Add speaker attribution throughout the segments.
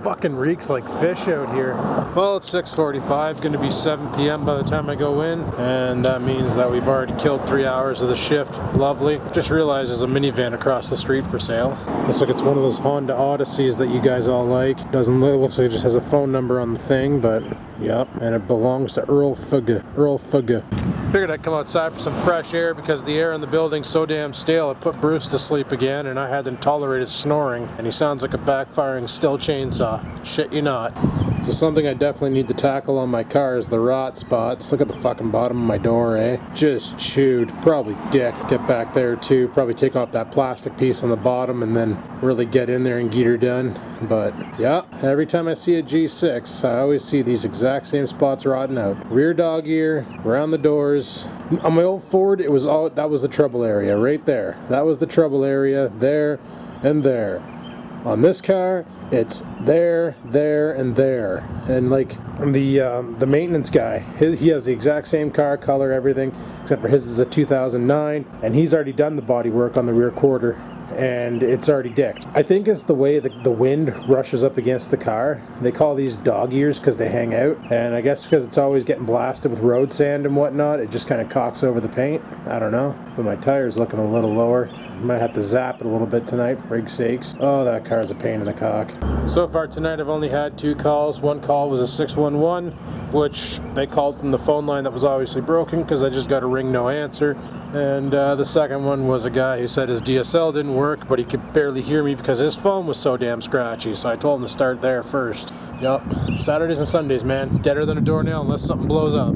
Speaker 1: fucking reeks like fish out here. Well, it's 6:45, gonna be 7 p.m. by the time I go in, and that means that we've already killed 3 hours of the shift. Lovely. Just realized there's a minivan across the street for sale. Looks like it's one of those Honda Odysseys that you guys all like. Doesn't look, looks like it just has a phone number on the thing, but yep, and it belongs to Earl Fugga. Earl Fugga. Figured I'd come outside for some fresh air because the air in the building's so damn stale. It put Bruce to sleep again, and I had to tolerate his snoring, and he sounds like a backfiring Stihl chainsaw. Shit you not. So something I definitely need to tackle on my car is the rot spots. Look at the fucking bottom of my door, eh? Just chewed. Probably dick. Get back there too. Probably take off that plastic piece on the bottom and then really get in there and get her done. But yeah, every time I see a G6, I always see these exact same spots rotting out. Rear dog ear, around the doors. On my old Ford, it was all, that was the trouble area right there. That was the trouble area there and there. On this car, it's there, there, and there. And like the maintenance guy, he has the exact same car, color, everything, except for his is a 2009, and he's already done the body work on the rear quarter, and it's already dicked. I think it's the way the wind rushes up against the car. They call these dog ears because they hang out, and I guess because it's always getting blasted with road sand and whatnot, it just kind of cocks over the paint. I don't know, but my tire's looking a little lower. Might have to zap it a little bit tonight, for frig sakes. Oh, that car's a pain in the cock. So far tonight I've only had 2 calls. One call was a 611, which they called from the phone line that was obviously broken because I just got a ring no answer. And the second one was a guy who said his DSL didn't work, but he could barely hear me because his phone was so damn scratchy. So I told him to start there first. Yup, Saturdays and Sundays, man. Deader than a doornail unless something blows up.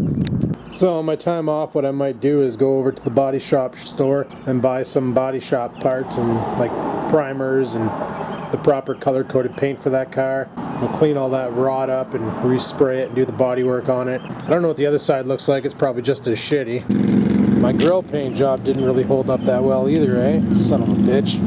Speaker 1: So on my time off, what I might do is go over to the body shop store and buy some body shop parts and like primers and the proper color-coded paint for that car. We'll clean all that rot up and respray it and do the body work on it. I don't know what the other side looks like. It's probably just as shitty. My grill paint job didn't really hold up that well either, eh? Son of a bitch.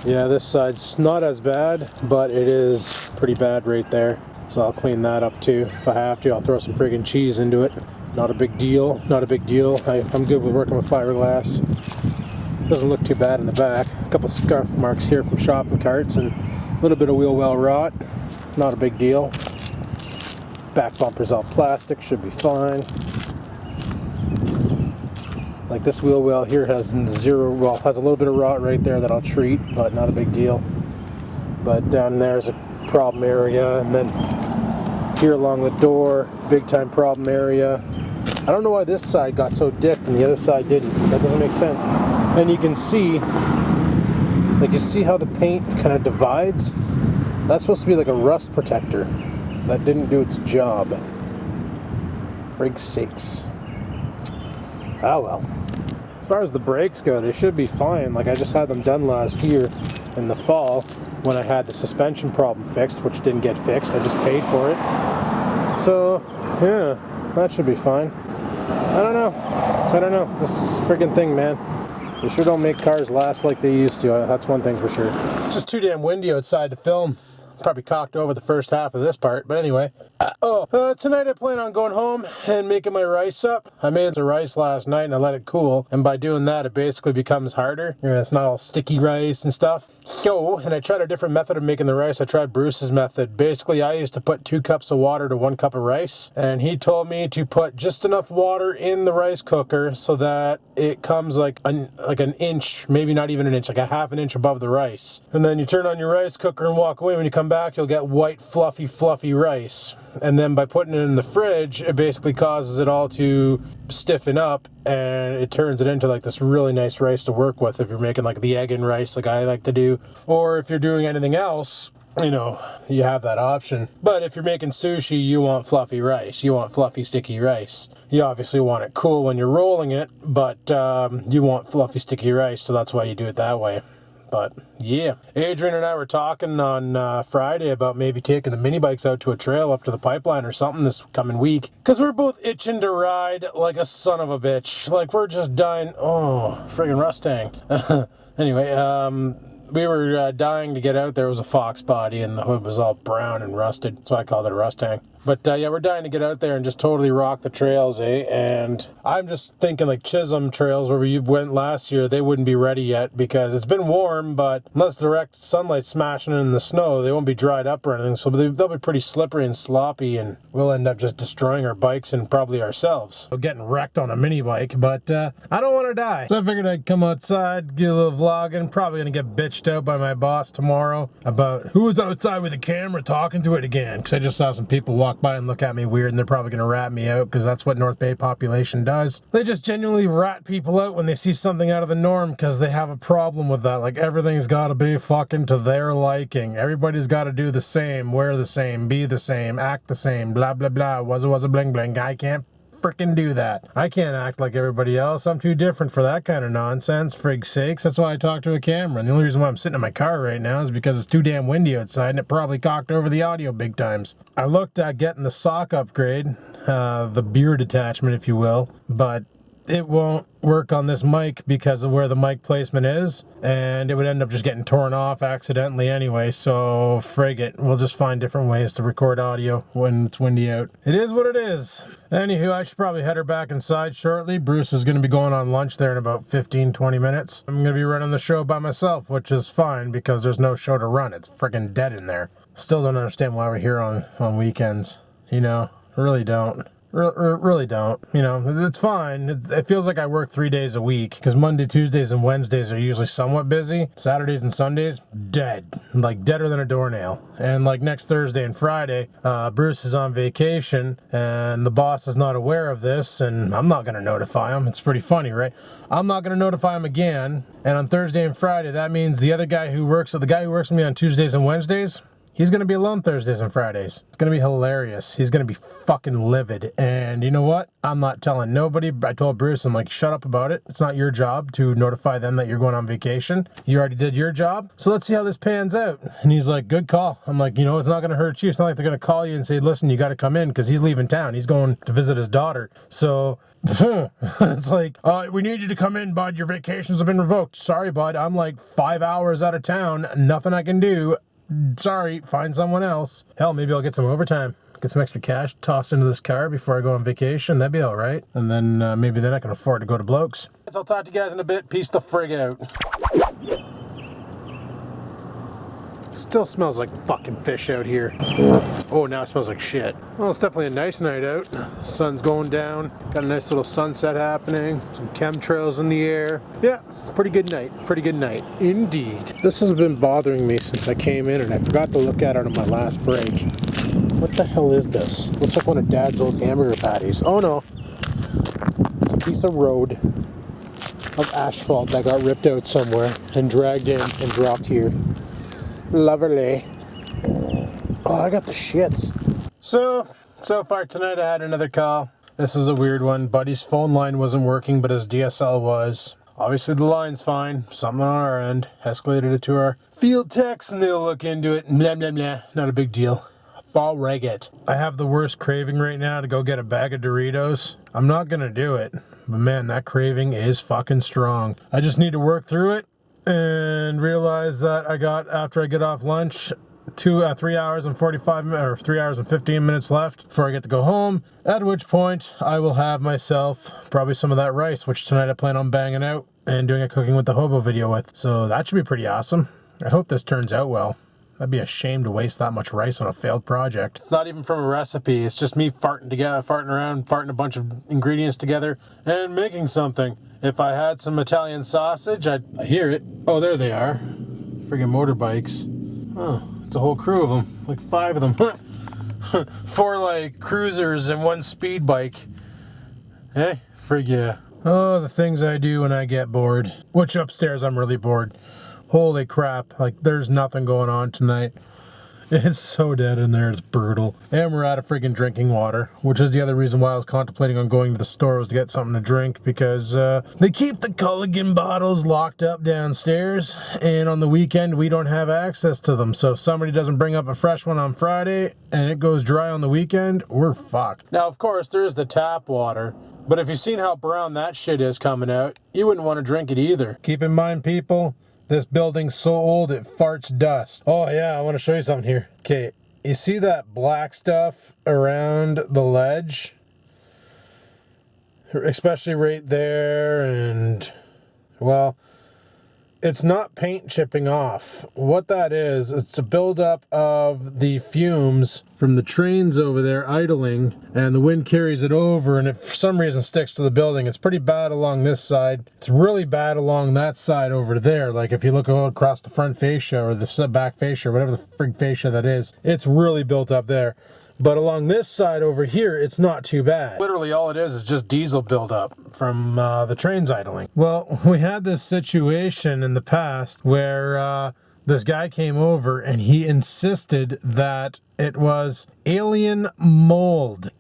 Speaker 1: Yeah, this side's not as bad, but it is pretty bad right there. So I'll clean that up too. If I have to, I'll throw some friggin' cheese into it. Not a big deal, not a big deal. I'm good with working with fiberglass. Doesn't look too bad in the back. A couple scarf marks here from shopping carts and a little bit of wheel well rot. Not a big deal. Back bumper's all plastic, should be fine. Like this wheel well here has zero, well, has a little bit of rot right there that I'll treat, but not a big deal. But down there's a problem area, and then here along the door, big time problem area. I don't know why this side got so dipped and the other side didn't. That doesn't make sense. And you can see, like you see how the paint kind of divides? That's supposed to be like a rust protector. That didn't do its job. Frig sakes. Ah well. As far as the brakes go, they should be fine. Like I just had them done last year in the fall when I had the suspension problem fixed, which didn't get fixed. I just paid for it. So, yeah, that should be fine. I don't know. This friggin' thing, man. They sure don't make cars last like they used to. That's one thing for sure. It's just too damn windy outside to film. Probably cocked over the first half of this part, but anyway. Tonight I plan on going home and making my rice up. I made the rice last night and I let it cool, and by doing that it basically becomes harder. It's not all sticky rice and stuff. And I tried a different method of making the rice. I tried Bruce's method. Basically, I used to put 2 cups of water to 1 cup of rice, and he told me to put just enough water in the rice cooker so that it comes like an inch, maybe not even an inch, like a half an inch above the rice. And then you turn on your rice cooker and walk away. When you come back, you'll get white, fluffy rice. And then by putting it in the fridge, it basically causes it all to stiffen up, and it turns it into like this really nice rice to work with if you're making like the egg and rice like I like to do, or if you're doing anything else, you have that option. But if you're making sushi, you want fluffy rice. You want fluffy, sticky rice. You obviously want it cool when you're rolling it, but you want fluffy, sticky rice, so that's why you do it that way. But yeah, Adrian and I were talking on Friday about maybe taking the mini bikes out to a trail up to the pipeline or something this coming week, because we're both itching to ride like a son of a bitch. Like we're just dying. Oh, friggin' Mustang. Anyway, we were dying to get out. There was a Fox body and the hood was all brown and rusted. That's why I called it a Mustang. But yeah, we're dying to get out there and just totally rock the trails, eh? And I'm just thinking like Chisholm trails where we went last year, they wouldn't be ready yet because it's been warm, but unless direct sunlight smashing in the snow, they won't be dried up or anything. So they'll be pretty slippery and sloppy, and we'll end up just destroying our bikes and probably ourselves. So getting wrecked on a mini bike, but I don't want to die. So I figured I'd come outside, get a little vlogging. Probably gonna get bitched out by my boss tomorrow about who was outside with a camera talking to it again, because I just saw some people walk by and look at me weird, and they're probably gonna rat me out because that's what North Bay population does. They just genuinely rat people out when they see something out of the norm because they have a problem with that. Like everything's gotta be fucking to their liking. Everybody's gotta do the same, wear the same, be the same, act the same, blah blah blah, was a bling bling. I can't freaking do that. I can't act like everybody else. I'm too different for that kind of nonsense, frig sakes. That's why I talk to a camera. And the only reason why I'm sitting in my car right now is because it's too damn windy outside and it probably cocked over the audio big times. I looked at getting the sock upgrade, the beard attachment if you will, but it won't work on this mic because of where the mic placement is, and it would end up just getting torn off accidentally anyway, so frig it. We'll just find different ways to record audio when it's windy out. It is what it is. Anywho, I should probably head her back inside shortly. Bruce is going to be going on lunch there in about 15-20 minutes. I'm going to be running the show by myself, which is fine because there's no show to run. It's freaking dead in there. Still don't understand why we're here on weekends. You know, really don't. Really don't. You know, it's fine. It feels like I work 3 days a week because Monday, Tuesdays, and Wednesdays are usually somewhat busy. Saturdays and Sundays, dead. Like deader than a doornail. And like next Thursday and Friday, Bruce is on vacation and the boss is not aware of this, and I'm not going to notify him. It's pretty funny, right? I'm not going to notify him again. And on Thursday and Friday, that means the guy who works with me on Tuesdays and Wednesdays, he's going to be alone Thursdays and Fridays. It's going to be hilarious. He's going to be fucking livid. And you know what? I'm not telling nobody. I told Bruce, I'm like, shut up about it. It's not your job to notify them that you're going on vacation. You already did your job. So let's see how this pans out. And he's like, good call. I'm like, you know, it's not going to hurt you. It's not like they're going to call you and say, listen, you got to come in, because he's leaving town. He's going to visit his daughter. So it's like, we need you to come in, bud. Your vacations have been revoked. Sorry, bud. I'm like 5 hours out of town. Nothing I can do. Sorry, find someone else. Hell, maybe I'll get some overtime. Get some extra cash tossed into this car before I go on vacation. That'd be all right. And then maybe then I can afford to go to Blokes. I'll talk to you guys in a bit. Peace the frig out. Still smells like fucking fish out here. Oh, now it smells like shit. Well, it's definitely a nice night out. Sun's going down. Got a nice little sunset happening. Some chemtrails in the air. Yeah, pretty good night. Pretty good night. Indeed. This has been bothering me since I came in, and I forgot to look at it on my last break. What the hell is this? Looks like one of Dad's old hamburger patties. Oh no. It's a piece of road of asphalt that got ripped out somewhere and dragged in and dropped here. Lovely. Oh, I got the shits. So far tonight I had another call. This is a weird one. Buddy's phone line wasn't working, but his DSL was. Obviously the line's fine. Something on our end. Escalated it to our field techs and they'll look into it. Blah, blah, blah. Not a big deal. Fall reggae. I have the worst craving right now to go get a bag of Doritos. I'm not gonna do it, but man, that craving is fucking strong. I just need to work through it and realize that after I get off lunch, 3 hours and 45 minutes or 3 hours and 15 minutes left before I get to go home, at which point I will have myself probably some of that rice, which tonight I plan on banging out and doing a cooking with the hobo video with. So that should be pretty awesome. I hope this turns out well. That'd be a shame to waste that much rice on a failed project. It's not even from a recipe. It's just me farting around, farting a bunch of ingredients together and making something. If I had some Italian sausage, I hear it. Oh, there they are. Friggin' motorbikes. Oh, it's a whole crew of them. Like 5 of them. 4 like cruisers and 1 speed bike. Hey, frig yeah. Oh, the things I do when I get bored. Which upstairs I'm really bored. Holy crap, like there's nothing going on tonight. It's so dead in there, it's brutal. And we're out of freaking drinking water, which is the other reason why I was contemplating on going to the store, was to get something to drink, because they keep the Culligan bottles locked up downstairs, and on the weekend we don't have access to them. So if somebody doesn't bring up a fresh one on Friday and it goes dry on the weekend, we're fucked. Now, of course, there is the tap water, but if you've seen how brown that shit is coming out, you wouldn't want to drink it either. Keep in mind, people, this building's so old it farts dust. Oh yeah, I want to show you something here. Okay, you see that black stuff around the ledge? Especially right there, and, well, it's not paint chipping off. What that is, it's a buildup of the fumes from the trains over there idling, and the wind carries it over, and it for some reason sticks to the building. It's pretty bad along this side. It's really bad along that side over there. Like if you look across the front fascia or the back fascia, or whatever the frig fascia that is, it's really built up there. But along this side over here, it's not too bad. Literally all it is just diesel buildup from the trains idling. Well, we had this situation in the past where this guy came over and he insisted that it was alien mold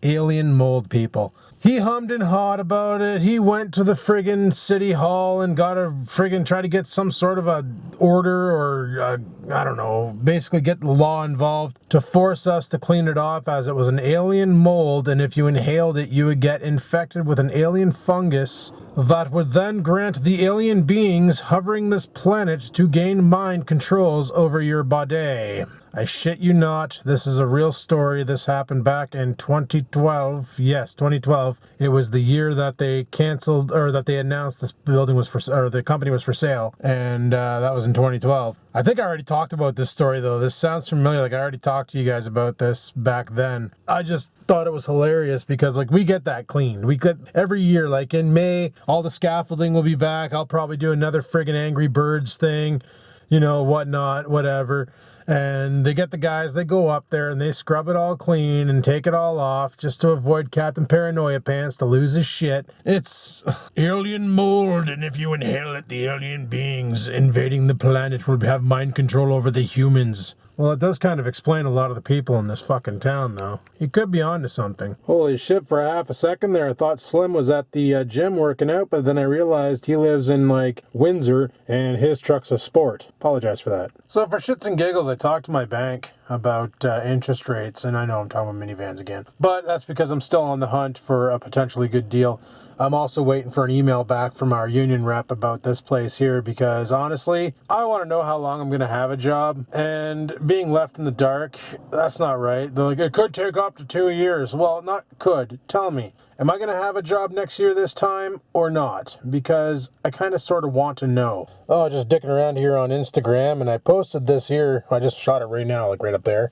Speaker 1: people. He hummed and hawed about it. He went to the friggin' city hall and got a friggin' try to get some sort of a order or I don't know, basically get the law involved to force us to clean it off as it was an alien mold, and if you inhaled it you would get infected with an alien fungus that would then grant the alien beings hovering this planet to gain mind controls over your body. I shit you not, this is a real story. This happened back in 2012. Yes, 2012. It was the year that they canceled, or that they announced this building was for, or the company was for sale, and that was in 2012. I think I already talked about this story though. This sounds familiar, like I already talked to you guys about this back then. I just thought it was hilarious because like we get that cleaned. We get every year, like in May, all the scaffolding will be back. I'll probably do another friggin' Angry Birds thing, you know, whatnot, whatever. And they get the guys, they go up there and they scrub it all clean and take it all off just to avoid Captain Paranoia Pants to lose his shit. It's alien mold, and if you inhale it, the alien beings invading the planet will have mind control over the humans. Well, it does kind of explain a lot of the people in this fucking town, though. He could be onto something. Holy shit, for a half a second there, I thought Slim was at the gym working out, but then I realized he lives in, like, Windsor, and his truck's a Sport. Apologize for that. So for shits and giggles, I talked to my bank about interest rates, and I know I'm talking about minivans again, but that's because I'm still on the hunt for a potentially good deal. I'm also waiting for an email back from our union rep about this place here because honestly, I want to know how long I'm going to have a job, and being left in the dark, that's not right. They're like, it could take up to 2 years. Well, not could. Tell me, am I going to have a job next year this time or not? Because I kind of sort of want to know. Oh, just dicking around here on Instagram, and I posted this here. I just shot it right now, like right up there.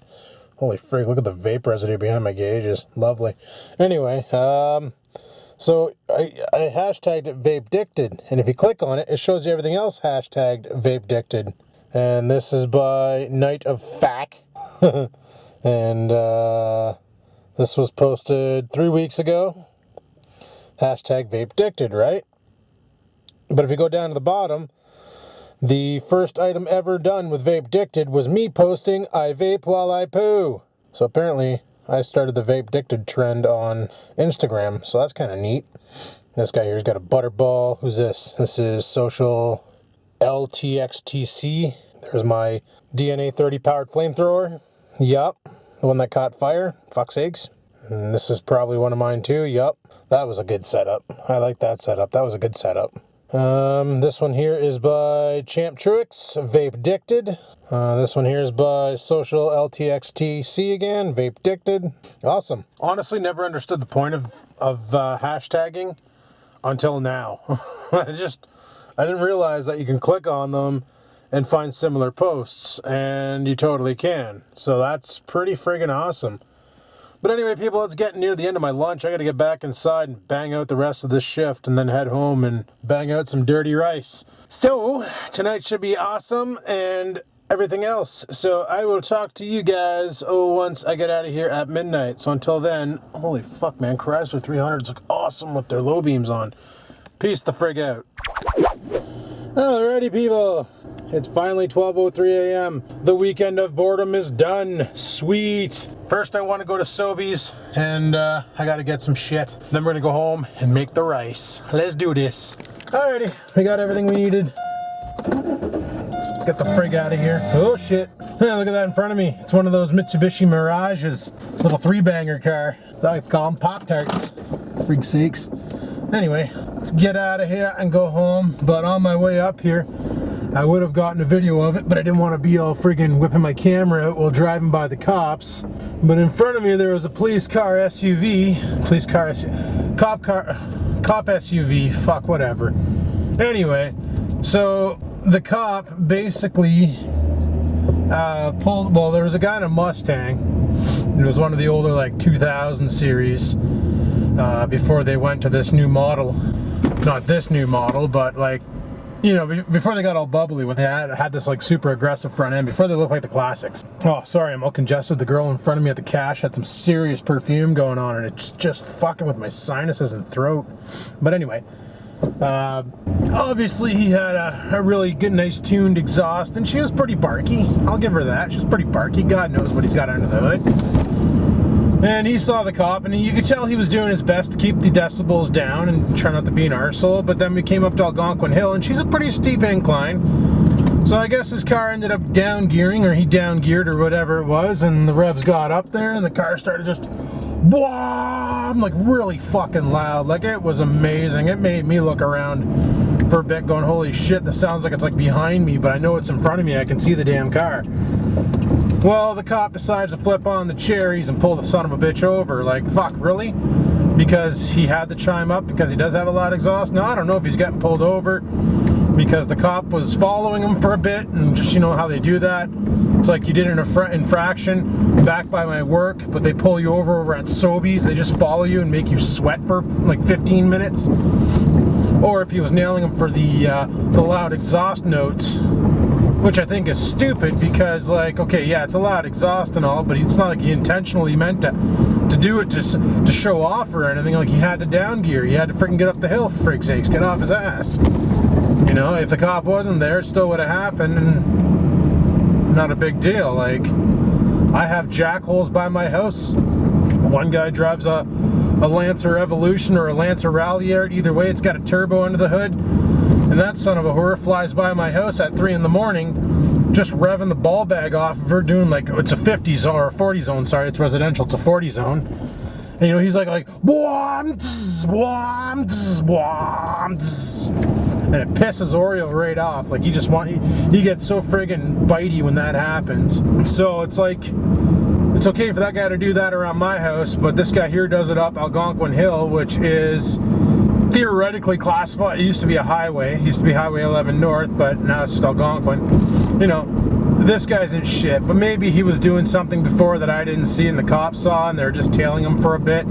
Speaker 1: Holy freak, look at the vape residue behind my gauges. Lovely. Anyway, so I hashtagged it Vapedicted, and if you click on it, it shows you everything else hashtagged Vapedicted. And this is by Night of Fack. And this was posted 3 weeks ago. Hashtag Vapedicted, right? But if you go down to the bottom, the first item ever done with Vapedicted was me posting, I vape while I poo. So apparently I started the Vapedicted trend on Instagram, so that's kind of neat. This guy here's got a butterball. Who's this? This is Social LTXTC. There's my DNA 30 powered flamethrower. Yup. The one that caught fire. Fuck's sakes. And this is probably one of mine too. Yup. That was a good setup. I like that setup. That was a good setup. This one here is by Champ Truix, Vapedicted. This one here is by Social LTXTC again, Vapedicted. Awesome. Honestly, never understood the point of hashtagging until now. I didn't realize that you can click on them and find similar posts, and you totally can. So that's pretty friggin' awesome. But anyway, people, it's getting near the end of my lunch. I gotta get back inside and bang out the rest of this shift and then head home and bang out some dirty rice. So, tonight should be awesome and everything else. So I will talk to you guys, once I get out of here at midnight. So until then, holy fuck, man, Chrysler 300s look awesome with their low beams on. Peace the frig out. Alrighty, people. It's finally 12:03 a.m. The weekend of boredom is done. Sweet. First, I want to go to Sobeys, and I got to get some shit. Then we're going to go home and make the rice. Let's do this. Alrighty, we got everything we needed. Let's get the frig out of here. Oh, shit. Look at that in front of me. It's one of those Mitsubishi Mirages. Little three-banger car. I call them Pop-Tarts. Frig sakes. Anyway, let's get out of here and go home. But on my way up here, I would have gotten a video of it, but I didn't want to be all friggin' whipping my camera out while driving by the cops. But in front of me there was a cop SUV, fuck whatever. Anyway, so the cop basically there was a guy in a Mustang. It was one of the older like 2000 series before they went to this new model. Not this new model, but like, you know, before they got all bubbly, when they had this like super aggressive front end, before they looked like the classics. Oh, sorry, I'm all congested. The girl in front of me at the cash had some serious perfume going on, and it's just fucking with my sinuses and throat. But anyway, obviously he had a really good, nice tuned exhaust, and she was pretty barky. I'll give her that. She was pretty barky. God knows what he's got under the hood. And he saw the cop, and you could tell he was doing his best to keep the decibels down and try not to be an arsehole. But then we came up to Algonquin Hill, and she's a pretty steep incline. So I guess his car ended up down gearing, or he down geared, or whatever it was, and the revs got up there, and the car started just boom, like really fucking loud. Like, it was amazing. It made me look around for a bit, going, holy shit, this sounds like it's like behind me, but I know it's in front of me. I can see the damn car. Well, the cop decides to flip on the cherries and pull the son of a bitch over. Like, fuck, really? Because he had to chime up because he does have a loud exhaust? No, I don't know if he's getting pulled over because the cop was following him for a bit, and just, you know how they do that. It's like you did an infraction back by my work, but they pull you over at Sobeys. They just follow you and make you sweat for like 15 minutes. Or if he was nailing him for the loud exhaust notes, which I think is stupid because, like, okay, yeah, it's a loud exhaust and all, but it's not like he intentionally meant to do it to show off or anything. Like, he had to down gear. He had to freaking get up the hill, for frig's sakes, get off his ass. You know, if the cop wasn't there, it still would have happened, and not a big deal. Like, I have jack holes by my house. One guy drives a Lancer Evolution or a Lancer Ralliart. Either way, it's got a turbo under the hood. And that son of a whore flies by my house at 3 in the morning, just revving the ball bag off of her, doing like, it's a 50 zone, or a 40 zone, sorry, it's residential, it's a 40 zone. And you know, he's like, boom, boom, boom, and it pisses Oreo right off. Like, he gets so friggin' bitey when that happens. So it's like, it's okay for that guy to do that around my house, but this guy here does it up Algonquin Hill, which is theoretically classified. It used to be a highway. It used to be Highway 11 North, but now it's just Algonquin. You know, this guy's in shit, but maybe he was doing something before that I didn't see and the cops saw, and they're just tailing him for a bit,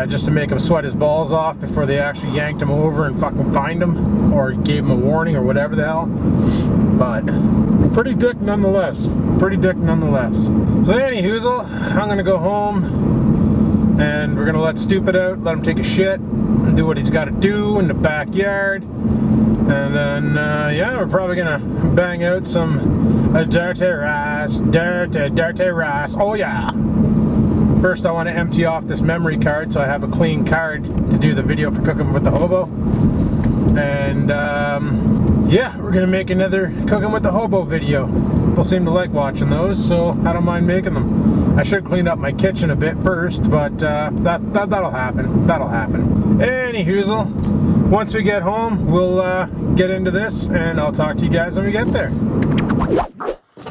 Speaker 1: just to make him sweat his balls off before they actually yanked him over and fucking fined him, or gave him a warning, or whatever the hell. But pretty dick nonetheless. Pretty dick nonetheless. So anywhoozle, I'm gonna go home, and we're gonna let Stupid out, let him take a shit, and do what he's got to do in the backyard. And then, yeah, we're probably gonna bang out some dirty rice. Oh yeah. First, I want to empty off this memory card so I have a clean card to do the video for cooking with the hobo. And yeah, we're gonna make another cooking with the hobo video. People seem to like watching those, so I don't mind making them. I should clean up my kitchen a bit first, but that'll happen. That'll happen. Anyhoozle, once we get home, we'll get into this, and I'll talk to you guys when we get there.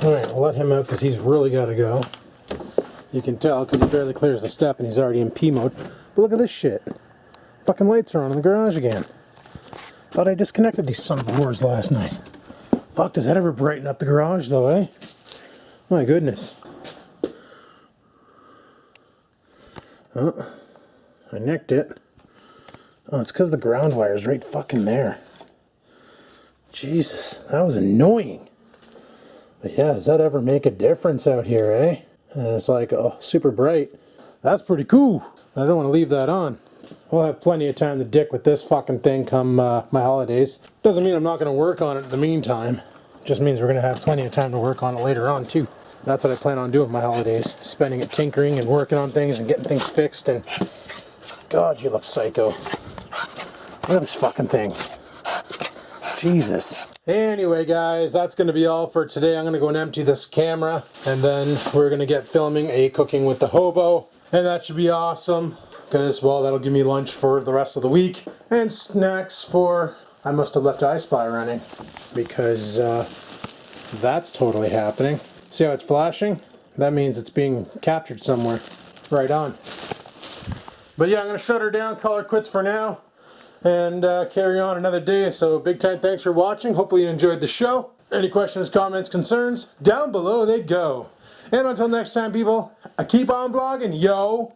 Speaker 1: Alright, I'll let him out because he's really got to go. You can tell because he barely clears the step and he's already in P mode. But look at this shit. Fucking lights are on in the garage again. Thought I disconnected these son of a whores last night. Fuck, does that ever brighten up the garage though, eh? My goodness. Oh, I nicked it. Oh, it's because the ground wire's right fucking there. Jesus, that was annoying. But yeah, does that ever make a difference out here, eh? And it's like, oh, super bright. That's pretty cool. I don't want to leave that on. We'll have plenty of time to dick with this fucking thing come my holidays. Doesn't mean I'm not going to work on it in the meantime. Just means we're going to have plenty of time to work on it later on too. That's what I plan on doing with my holidays. Spending it tinkering and working on things and getting things fixed. And God, you look psycho. Look at this fucking thing. Jesus. Anyway guys, that's going to be all for today. I'm going to go and empty this camera, and then we're going to get filming a cooking with the hobo, and that should be awesome because, well, that'll give me lunch for the rest of the week and snacks for I must have left iSpy running because that's totally happening. See how it's flashing? That means it's being captured somewhere. Right on. But yeah, I'm going to shut her down, call her quits for now, and carry on another day. So big time thanks for watching. Hopefully you enjoyed the show. Any questions, comments, concerns? Down below they go. And until next time, people, I keep on vlogging, yo!